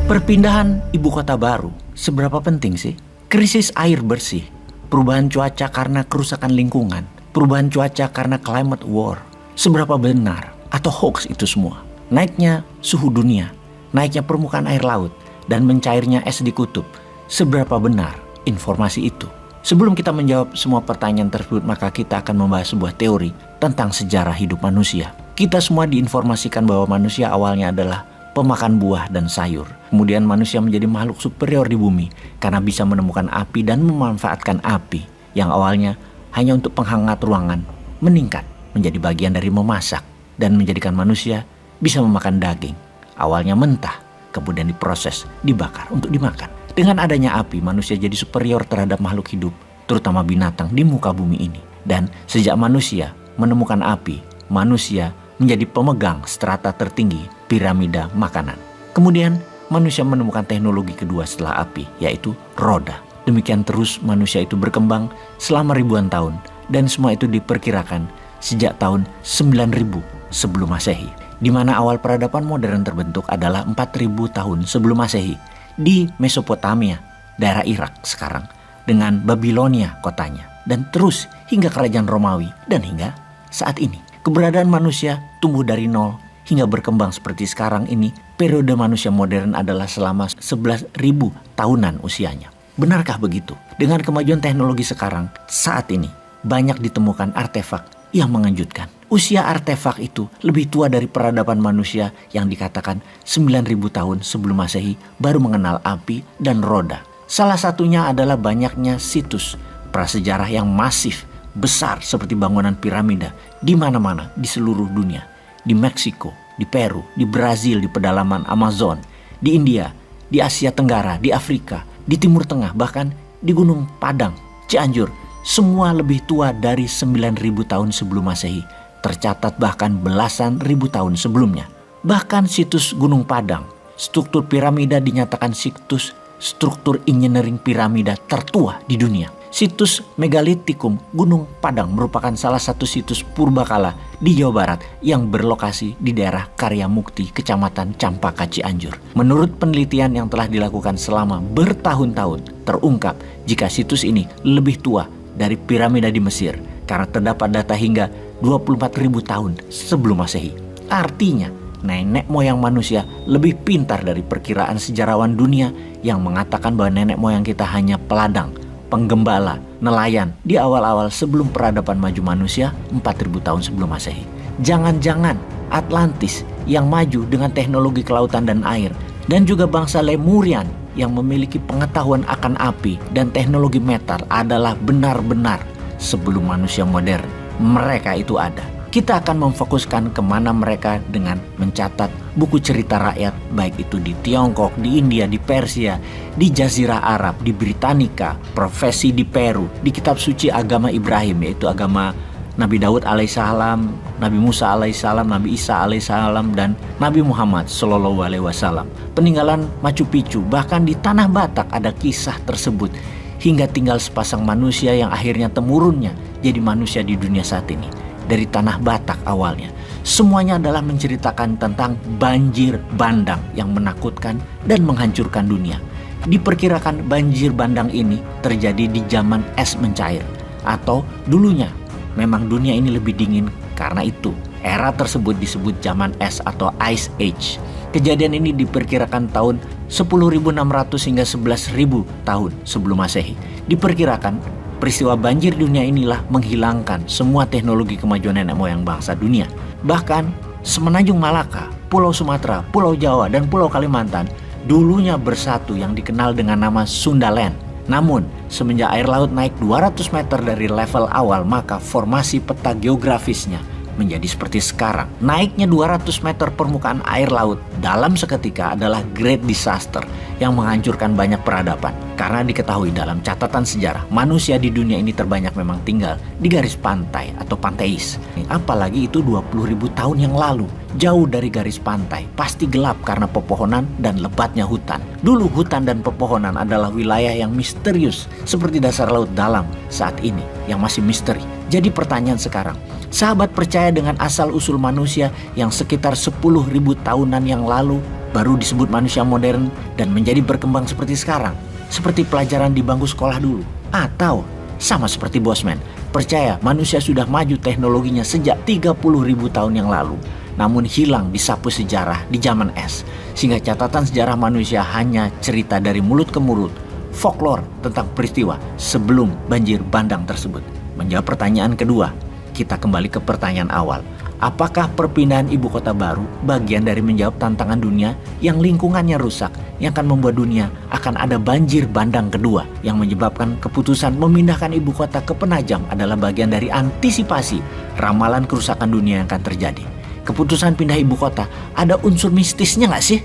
Perpindahan ibu kota baru, seberapa penting sih? Krisis air bersih, perubahan cuaca karena kerusakan lingkungan, perubahan cuaca karena climate war. Seberapa benar atau hoax itu semua? Naiknya suhu dunia, naiknya permukaan air laut, dan mencairnya es di kutub. Seberapa benar informasi itu? Sebelum kita menjawab semua pertanyaan tersebut, maka kita akan membahas sebuah teori tentang sejarah hidup manusia. Kita semua diinformasikan bahwa manusia awalnya adalah pemakan buah dan sayur. Kemudian manusia menjadi makhluk superior di bumi karena bisa menemukan api dan memanfaatkan api yang awalnya hanya untuk penghangat ruangan meningkat menjadi bagian dari memasak dan menjadikan manusia bisa memakan daging. Awalnya mentah, kemudian diproses, dibakar untuk dimakan. Dengan adanya api, manusia jadi superior terhadap makhluk hidup, terutama binatang di muka bumi ini. Dan sejak manusia menemukan api, manusia menjadi pemegang strata tertinggi piramida makanan. Kemudian manusia menemukan teknologi kedua setelah api, yaitu roda. Demikian terus manusia itu berkembang selama ribuan tahun, dan semua itu diperkirakan sejak tahun 9000 sebelum Masehi, di mana awal peradaban modern terbentuk adalah 4000 tahun sebelum Masehi di Mesopotamia, daerah Irak sekarang, dengan Babilonia kotanya, dan terus hingga kerajaan Romawi, dan hingga saat ini. Keberadaan manusia tumbuh dari nol hingga berkembang seperti sekarang ini. Periode manusia modern adalah selama 11.000 tahunan usianya. Benarkah begitu? Dengan kemajuan teknologi sekarang, saat ini banyak ditemukan artefak yang mengejutkan. Usia artefak itu lebih tua dari peradaban manusia yang dikatakan 9.000 tahun sebelum Masehi baru mengenal api dan roda. Salah satunya adalah banyaknya situs prasejarah yang masif, besar seperti bangunan piramida di mana-mana di seluruh dunia. Di Meksiko, di Peru, di Brazil, di pedalaman Amazon, di India, di Asia Tenggara, di Afrika, di Timur Tengah, bahkan di Gunung Padang, Cianjur. Semua lebih tua dari 9.000 tahun sebelum Masehi. Tercatat bahkan belasan ribu tahun sebelumnya. Bahkan situs Gunung Padang, struktur piramida dinyatakan situs struktur engineering piramida tertua di dunia. Situs Megalitikum Gunung Padang merupakan salah satu situs purbakala di Jawa Barat yang berlokasi di daerah Karyamukti, Kecamatan Campaka, Cianjur. Menurut penelitian yang telah dilakukan selama bertahun-tahun, terungkap jika situs ini lebih tua dari piramida di Mesir karena terdapat data hingga 24.000 tahun sebelum Masehi. Artinya, nenek moyang manusia lebih pintar dari perkiraan sejarawan dunia yang mengatakan bahwa nenek moyang kita hanya peladang, penggembala, nelayan di awal-awal sebelum peradaban maju manusia 4.000 tahun sebelum Masehi. Jangan-jangan Atlantis yang maju dengan teknologi kelautan dan air, dan juga bangsa Lemurian yang memiliki pengetahuan akan api dan teknologi metal adalah benar-benar sebelum manusia modern. Mereka itu ada. Kita akan memfokuskan kemana mereka dengan mencatat buku cerita rakyat, baik itu di Tiongkok, di India, di Persia, di Jazirah Arab, di Britannica, profesi di Peru, di kitab suci agama Ibrahim, yaitu agama Nabi Daud alaihissalam, Nabi Musa alaihissalam, Nabi Isa alaihissalam, dan Nabi Muhammad sallallahu alaihi wasallam. Peninggalan Machu Picchu, bahkan di Tanah Batak ada kisah tersebut, hingga tinggal sepasang manusia yang akhirnya temurunnya jadi manusia di dunia saat ini. Dari Tanah Batak awalnya, semuanya adalah menceritakan tentang banjir bandang yang menakutkan dan menghancurkan dunia. Diperkirakan banjir bandang ini terjadi di zaman es mencair, atau dulunya memang dunia ini lebih dingin, karena itu era tersebut disebut zaman es atau Ice Age. Kejadian ini diperkirakan tahun 10.600 hingga 11.000 tahun sebelum Masehi. Diperkirakan peristiwa banjir dunia inilah menghilangkan semua teknologi kemajuan nenek moyang bangsa dunia. Bahkan Semenanjung Malaka, Pulau Sumatera, Pulau Jawa, dan Pulau Kalimantan dulunya bersatu yang dikenal dengan nama Sundaland. Namun, semenjak air laut naik 200 meter dari level awal, maka formasi peta geografisnya menjadi seperti sekarang. Naiknya 200 meter permukaan air laut dalam seketika adalah great disaster yang menghancurkan banyak peradaban. Karena diketahui dalam catatan sejarah, manusia di dunia ini terbanyak memang tinggal di garis pantai atau panteis. Apalagi itu 20.000 tahun yang lalu. Jauh dari garis pantai, pasti gelap karena pepohonan dan lebatnya hutan. Dulu hutan dan pepohonan adalah wilayah yang misterius, seperti dasar laut dalam saat ini yang masih misteri. Jadi pertanyaan sekarang, sahabat percaya dengan asal-usul manusia yang sekitar 10.000 tahunan yang lalu baru disebut manusia modern dan menjadi berkembang seperti sekarang? Seperti pelajaran di bangku sekolah dulu? Atau sama seperti Bosman, percaya manusia sudah maju teknologinya sejak 30.000 tahun yang lalu, namun hilang disapu sejarah di zaman es, sehingga catatan sejarah manusia hanya cerita dari mulut ke mulut, folklore tentang peristiwa sebelum banjir bandang tersebut? Menjawab pertanyaan kedua, kita kembali ke pertanyaan awal. Apakah perpindahan ibu kota baru bagian dari menjawab tantangan dunia yang lingkungannya rusak, yang akan membuat dunia akan ada banjir bandang kedua, yang menyebabkan keputusan memindahkan ibu kota ke Penajam adalah bagian dari antisipasi ramalan kerusakan dunia yang akan terjadi? Keputusan pindah ibu kota ada unsur mistisnya nggak sih?